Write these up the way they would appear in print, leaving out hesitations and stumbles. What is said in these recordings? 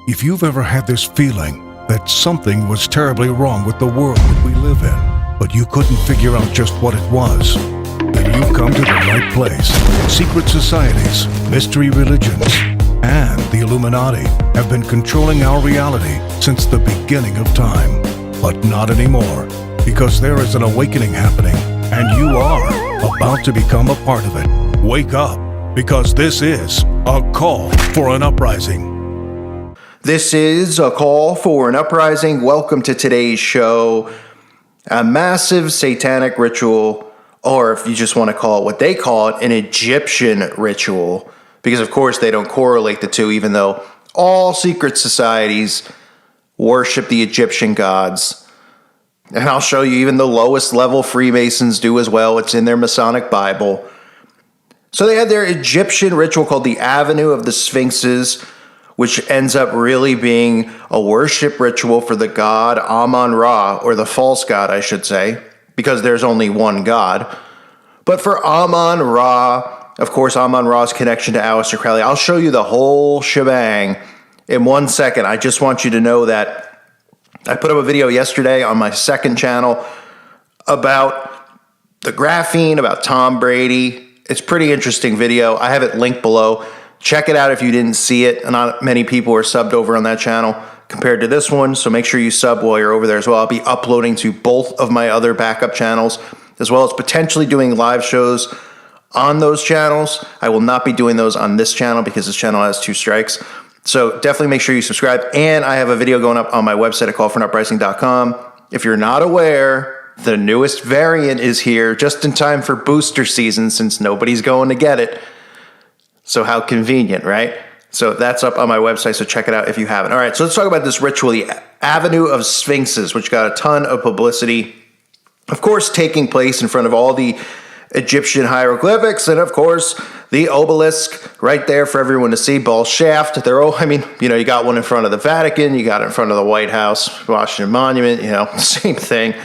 If you've ever had this feeling that something was terribly wrong with the world that we live in, but you couldn't figure out just what it was, then you've come to the right place. Secret societies, mystery religions, and the Illuminati have been controlling our reality since the beginning of time. But not anymore, because there is an awakening happening, and you are about to become a part of it. Wake up, because this is a call for an uprising. This is a call for an uprising. Welcome to today's show. A massive satanic ritual, or if you just want to call it what they call it, an Egyptian ritual. Because of course they don't correlate the two, even though all secret societies worship the Egyptian gods. And I'll show you even the lowest level Freemasons do as well. It's in their Masonic Bible. So they had their Egyptian ritual called the Avenue of the Sphinxes, which ends up really being a worship ritual for the god Amun-Ra, or the false god, I should say, because there's only one god. But for Amun-Ra, of course, Amun-Ra's connection to Aleister Crowley, I'll show you the whole shebang in 1 second. I just want you to know that I put up a video yesterday on my second channel about the graphene, about Tom Brady. It's a pretty interesting video. I have it linked below. Check it out if you didn't see it. Not many people are subbed over on that channel compared to this one, so make sure you sub while you're over there as well. I'll be uploading to both of my other backup channels, as well as potentially doing live shows on those channels. I will not be doing those on this channel because this channel has 2 strikes. So definitely make sure you subscribe. And I have a video going up on my website at callforanuprising.com. If you're not aware, the newest variant is here just in time for booster season since nobody's going to get it. So how convenient, right? So that's up on my website, so check it out if you haven't. All right, so let's talk about this ritual, the Avenue of Sphinxes, which got a ton of publicity. Of course, taking place in front of all the Egyptian hieroglyphics, and of course, the obelisk right there for everyone to see, ball shaft. They're all, I mean, you know, you got one in front of the Vatican, you got it in front of the White House, Washington Monument, you know, same thing,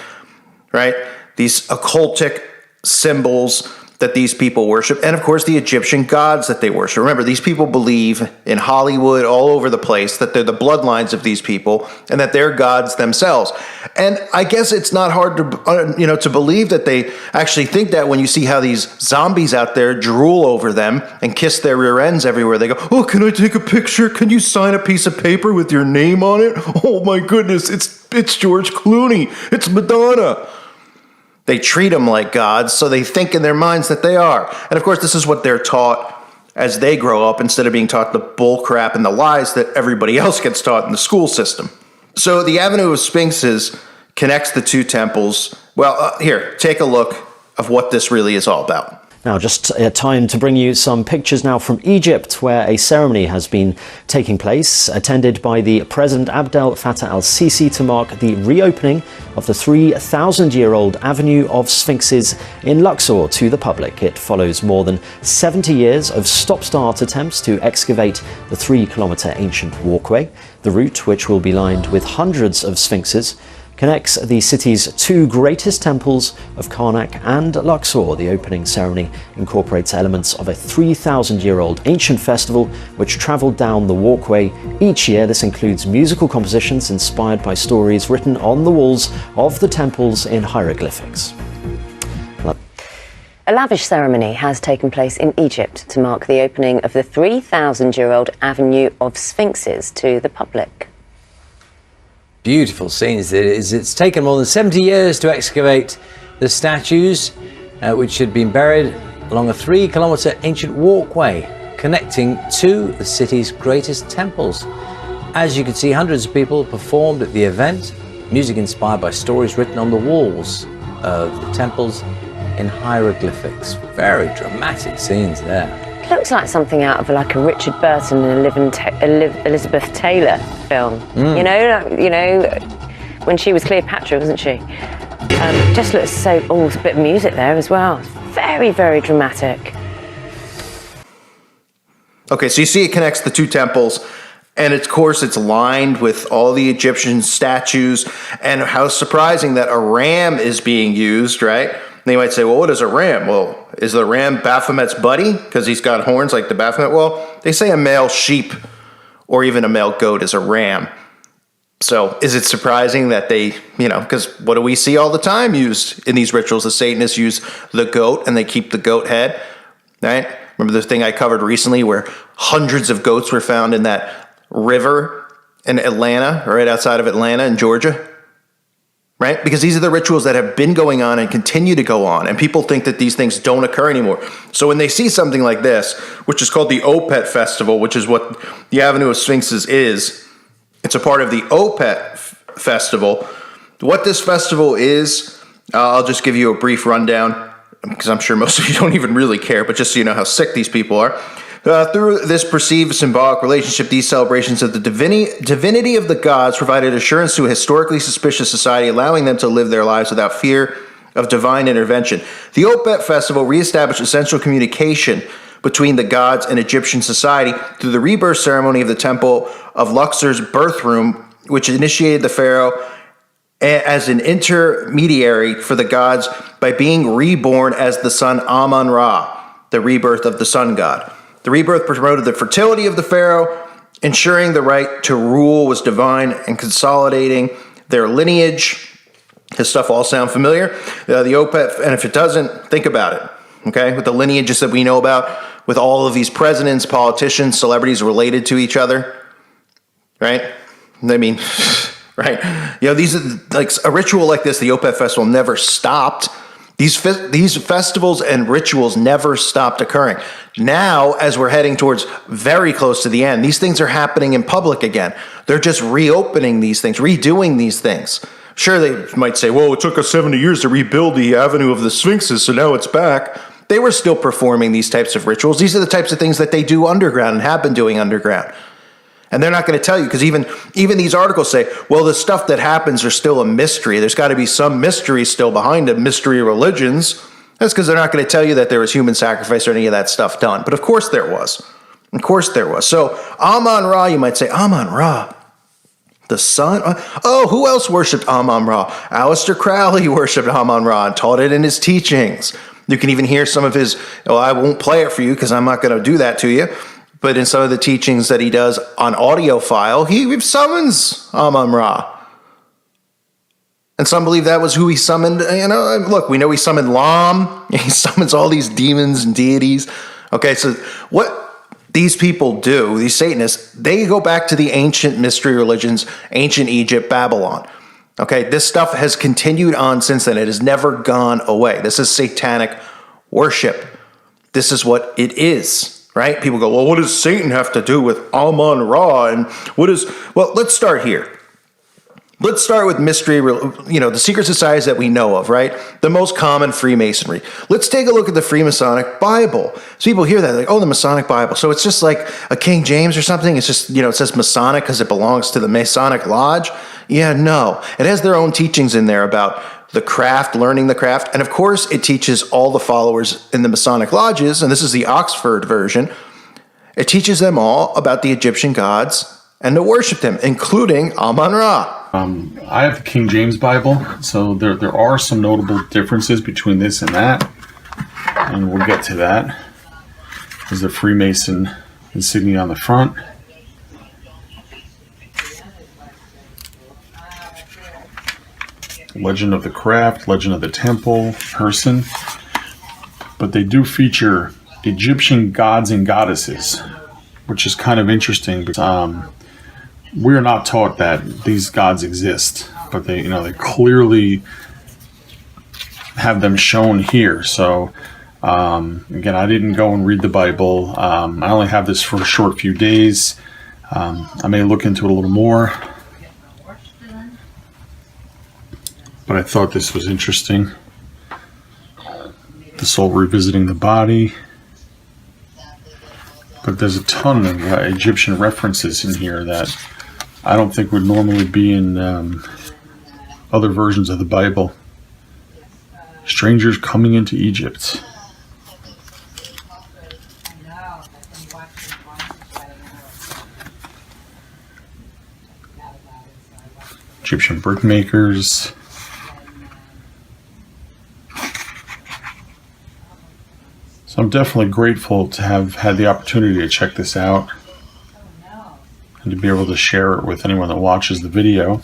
right? These occultic symbols that these people worship, and of course the Egyptian gods that they worship. Remember, these people believe in Hollywood, all over the place, that they're the bloodlines of these people and that they're gods themselves. And I guess it's not hard to, to believe that they actually think that when you see how these zombies out there drool over them and kiss their rear ends everywhere they go. Oh, can I take a picture? Can you sign a piece of paper with your name on it? Oh my goodness, it's George Clooney. It's Madonna. They treat them like gods, so they think in their minds that they are. And of course, this is what they're taught as they grow up, instead of being taught the bull crap and the lies that everybody else gets taught in the school system. So the Avenue of Sphinxes connects the 2 temples. Well, here, take a look of what this really is all about. Now, just time to bring you some pictures now from Egypt, where a ceremony has been taking place, attended by the President Abdel Fattah al-Sisi to mark the reopening of the 3,000-year-old Avenue of Sphinxes in Luxor to the public. It follows more than 70 years of stop-start attempts to excavate the 3-kilometre ancient walkway. The route, which will be lined with hundreds of sphinxes, connects the city's 2 greatest temples of Karnak and Luxor. The opening ceremony incorporates elements of a 3,000-year-old ancient festival which travelled down the walkway each year. This includes musical compositions inspired by stories written on the walls of the temples in hieroglyphics. A lavish ceremony has taken place in Egypt to mark the opening of the 3,000-year-old Avenue of Sphinxes to the public. Beautiful scenes. It's taken more than 70 years to excavate the statues, which had been buried along a 3-kilometre ancient walkway connecting to the city's greatest temples. As you can see, hundreds of people performed at the event, music inspired by stories written on the walls of the temples in hieroglyphics. Very dramatic scenes there. Looks like something out of like a Richard Burton and Elizabeth Taylor film. You know, when she was Cleopatra, wasn't she? Just looks so. Oh, there's a bit of music there as well. It's very, very dramatic. Okay, so you see it connects the 2 temples, and of course it's lined with all the Egyptian statues, and how surprising that a ram is being used, right? And you might say, well, what is a ram? Well, is the ram Baphomet's buddy because he's got horns like the Baphomet? Well, they say a male sheep or even a male goat as a ram. So is it surprising that they, because what do we see all the time used in these rituals? The Satanists use the goat and they keep the goat head, right? Remember the thing I covered recently where hundreds of goats were found in that river in Atlanta, right outside of Atlanta in Georgia, right? Because these are the rituals that have been going on and continue to go on, and people think that these things don't occur anymore. So when they see something like this, which is called the Opet Festival, which is what the Avenue of Sphinxes is, it's a part of the Opet Festival. What this festival is, I'll just give you a brief rundown, because I'm sure most of you don't even really care, but just so you know how sick these people are. Through this perceived symbolic relationship, these celebrations of the divinity of the gods provided assurance to a historically suspicious society, allowing them to live their lives without fear of divine intervention. The Opet Festival reestablished essential communication between the gods and Egyptian society through the rebirth ceremony of the temple of Luxor's birth room, which initiated the pharaoh as an intermediary for the gods by being reborn as the son Amun-Ra, the rebirth of the sun god. The rebirth promoted the fertility of the pharaoh, ensuring the right to rule was divine and consolidating their lineage. His stuff all sound familiar? The Opet, and if it doesn't, think about it, okay? With the lineages that we know about, with all of these presidents, politicians, celebrities related to each other, right? I mean, right? These are like a ritual like this. The Opet Festival never stopped. These festivals and rituals never stopped occurring. Now, as we're heading towards very close to the end, these things are happening in public again. They're just reopening these things, redoing these things. Sure, they might say, well, it took us 70 years to rebuild the Avenue of the Sphinxes, so now it's back. They were still performing these types of rituals. These are the types of things that they do underground and have been doing underground. And they're not going to tell you, because even these articles say, well, the stuff that happens are still a mystery. There's got to be some mystery still behind it, mystery religions. That's because they're not going to tell you that there was human sacrifice or any of that stuff done. But of course there was. Of course there was. So Amun-Ra, you might say, Amun-Ra, the sun? Oh, who else worshipped Amun-Ra? Aleister Crowley worshipped Amun-Ra and taught it in his teachings. You can even hear some of his, I won't play it for you because I'm not going to do that to you. But in some of the teachings that he does on audio file, he summons Amun-Ra. And some believe that was who he summoned. Look, we know he summoned Lam. He summons all these demons and deities. Okay, so what these people do, these Satanists, they go back to the ancient mystery religions, ancient Egypt, Babylon. Okay, this stuff has continued on since then. It has never gone away. This is satanic worship. This is what it is. Right? People go, well, what does Satan have to do with Amun-Ra? And well, let's start here. Let's start with mystery, the secret societies that we know of, right? The most common, Freemasonry. Let's take a look at the Freemasonic Bible. So people hear that, like, oh, the Masonic Bible. So it's just like a King James or something? It's just, it says Masonic because it belongs to the Masonic Lodge? Yeah, no. It has their own teachings in there about the craft, learning the craft. And of course, it teaches all the followers in the Masonic lodges, and this is the Oxford version, it teaches them all about the Egyptian gods and to worship them, including Amun-Ra. I have the King James Bible, so there are some notable differences between this and that, and we'll get to that. There's the Freemason insignia on the front. Legend of the craft, legend of the temple, person. But they do feature Egyptian gods and goddesses, which is kind of interesting because we're not taught that these gods exist, but they clearly have them shown here. So again, I didn't go and read the Bible. I only have this for a short few days. I may look into it a little more. But I thought this was interesting. The soul revisiting the body. But there's a ton of Egyptian references in here that I don't think would normally be in other versions of the Bible. Strangers coming into Egypt. Egyptian brickmakers. So I'm definitely grateful to have had the opportunity to check this out. and to be able to share it with anyone that watches the video.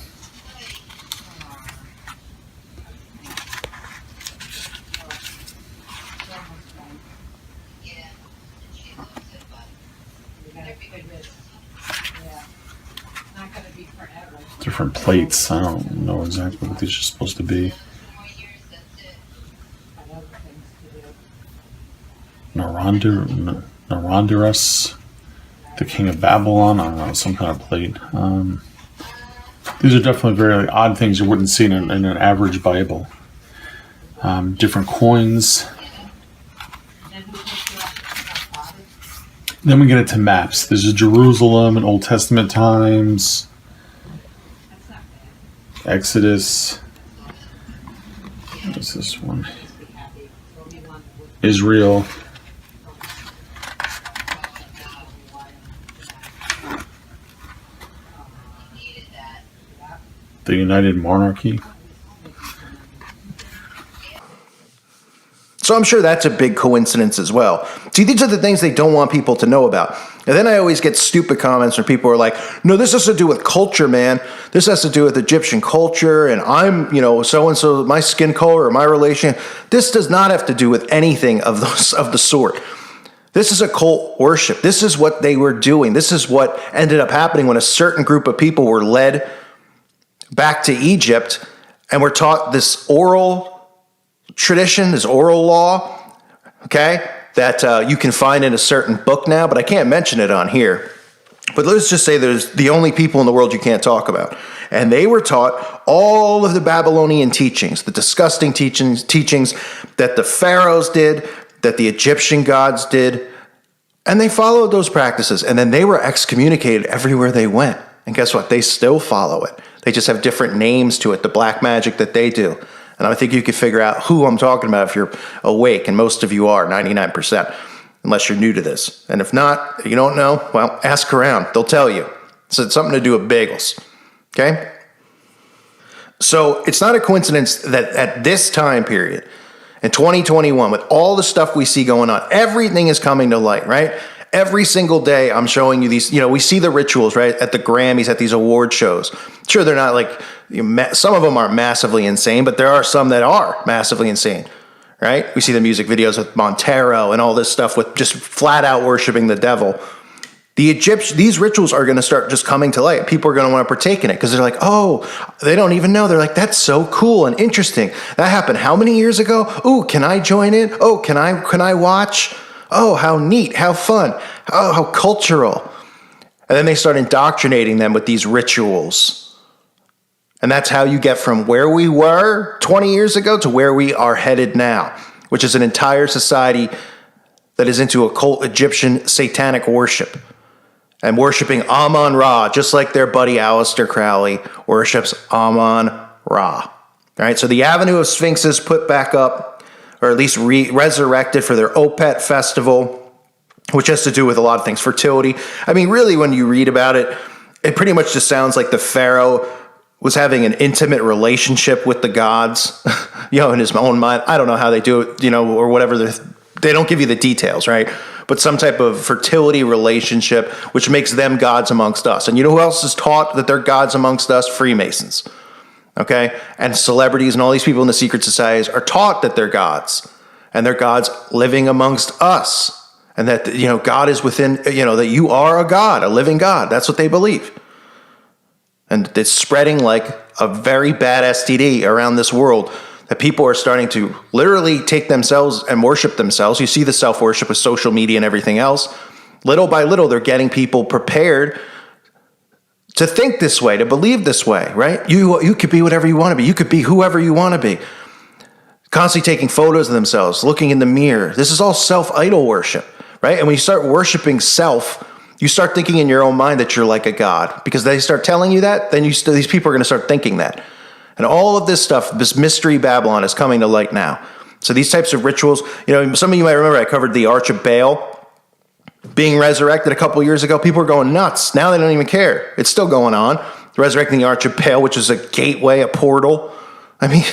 Different plates. I don't know exactly what these are supposed to be. Narandurus, the king of Babylon. I don't know, some kind of plate. These are definitely very odd things you wouldn't see in an average Bible. Different coins. Then we get into maps. This is Jerusalem in Old Testament times. Exodus. What's this one? Israel. The United Monarchy. So I'm sure that's a big coincidence as well. See, these are the things they don't want people to know about. And then I always get stupid comments from people who are like, no, this has to do with culture, man. This has to do with Egyptian culture, and I'm, so-and-so, my skin color or my relation. This does not have to do with anything of the sort. This is occult worship. This is what they were doing. This is what ended up happening when a certain group of people were led back to Egypt and were taught this oral tradition, this oral law, okay, that you can find in a certain book now, but I can't mention it on here. But let's just say there's the only people in the world you can't talk about. And they were taught all of the Babylonian teachings, the disgusting teachings that the pharaohs did, that the Egyptian gods did, and they followed those practices. And then they were excommunicated everywhere they went. And guess what? They still follow it. They just have different names to it, the black magic that they do. And I think you can figure out who I'm talking about if you're awake, and most of you are, 99%, unless you're new to this. And if not, you don't know, well, ask around. They'll tell you. So it's something to do with bagels, okay? So it's not a coincidence that at this time period, in 2021, with all the stuff we see going on, everything is coming to light, right? Every single day I'm showing you these, we see the rituals, right, at the Grammys, at these award shows. Sure, they're not like, some of them aren't massively insane, but there are some that are massively insane, right? We see the music videos with Montero and all this stuff with just flat out worshiping the devil. These rituals are going to start just coming to light. People are going to want to partake in it because they're like, oh, they don't even know. They're like, that's so cool and interesting. That happened how many years ago? Ooh, can I join in? Oh, can I watch? Oh, how neat, how fun, oh, how cultural. And then they start indoctrinating them with these rituals. And that's how you get from where we were 20 years ago to where we are headed now, which is an entire society that is into occult Egyptian satanic worship and worshiping Amun-Ra, just like their buddy Aleister Crowley worships Amun-Ra. All right, so the Avenue of Sphinxes put back up, or at least resurrected for their Opet festival, which has to do with a lot of things. Fertility. I mean, really, when you read about it, it pretty much just sounds like the pharaoh was having an intimate relationship with the gods, in his own mind. I don't know how they do it, or whatever. They don't give you the details, right? But some type of fertility relationship, which makes them gods amongst us. And you know who else is taught that they're gods amongst us? Freemasons. Okay? And celebrities and all these people in the secret societies are taught that they're gods. And they're gods living amongst us. And that, God is within, that you are a God, a living God. That's what they believe. And it's spreading like a very bad STD around this world, that people are starting to literally take themselves and worship themselves. You see the self-worship with social media and everything else. Little by little, they're getting people prepared to think this way, to believe this way, right? You could be whatever you want to be. You could be whoever you want to be. Constantly taking photos of themselves, looking in the mirror. This is all self-idol worship, right? And when you start worshiping self, you start thinking in your own mind that you're like a god. Because they start telling you that, then these people are going to start thinking that. And all of this stuff, this mystery Babylon is coming to light now. So these types of rituals, some of you might remember I covered the Arch of Baal being resurrected a couple years ago. People were going nuts. Now they don't even care. It's still going on. Resurrecting the Arch of Baal, which is a gateway, a portal. I mean,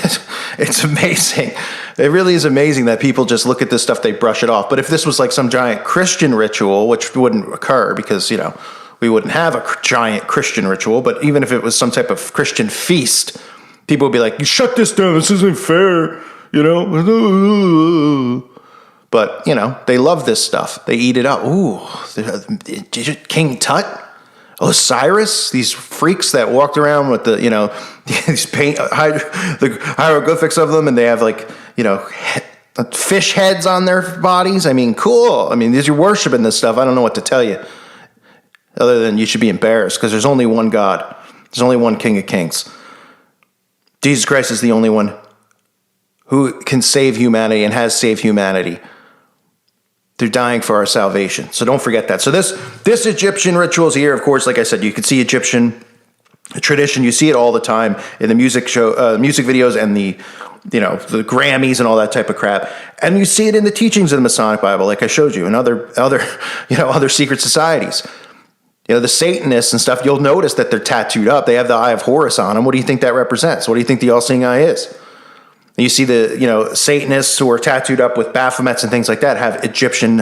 it's amazing. It really is amazing that people just look at this stuff, they brush it off. But if this was like some giant Christian ritual, which wouldn't occur because, we we wouldn't have a giant Christian ritual, but even if it was some type of Christian feast, people would be like, you shut this down, this isn't fair, you know? But, you know, they love this stuff. They eat it up. Ooh, King Tut? Osiris? These freaks that walked around with the, you know, these the hieroglyphics of them, and they have like, you know, fish heads on their bodies. I mean, cool. I mean, you're worshiping this stuff. I don't know what to tell you, other than you should be embarrassed, because there's only one God. There's only one King of Kings. Jesus Christ is the only one who can save humanity and has saved humanity through dying for our salvation. So don't forget that. So this Egyptian rituals here, of course, like I said, you can see Egyptian tradition. You see it all the time in the music videos and the Grammys and all that type of crap. And you see it in the teachings of the Masonic Bible, like I showed you, and other secret societies. You know, the Satanists and stuff, you'll notice that they're tattooed up. They have the Eye of Horus on them. What do you think that represents? What do you think the all-seeing eye is? You see the, Satanists who are tattooed up with Baphomets and things like that have Egyptian,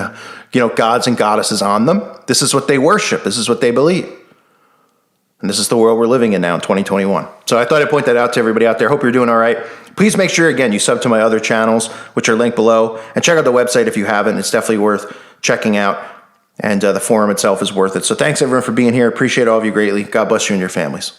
gods and goddesses on them. This is what they worship. This is what they believe. And this is the world we're living in now in 2021. So I thought I'd point that out to everybody out there. Hope you're doing all right. Please make sure, again, you sub to my other channels, which are linked below. And check out the website if you haven't. It's definitely worth checking out. And the forum itself is worth it. So thanks, everyone, for being here. Appreciate all of you greatly. God bless you and your families.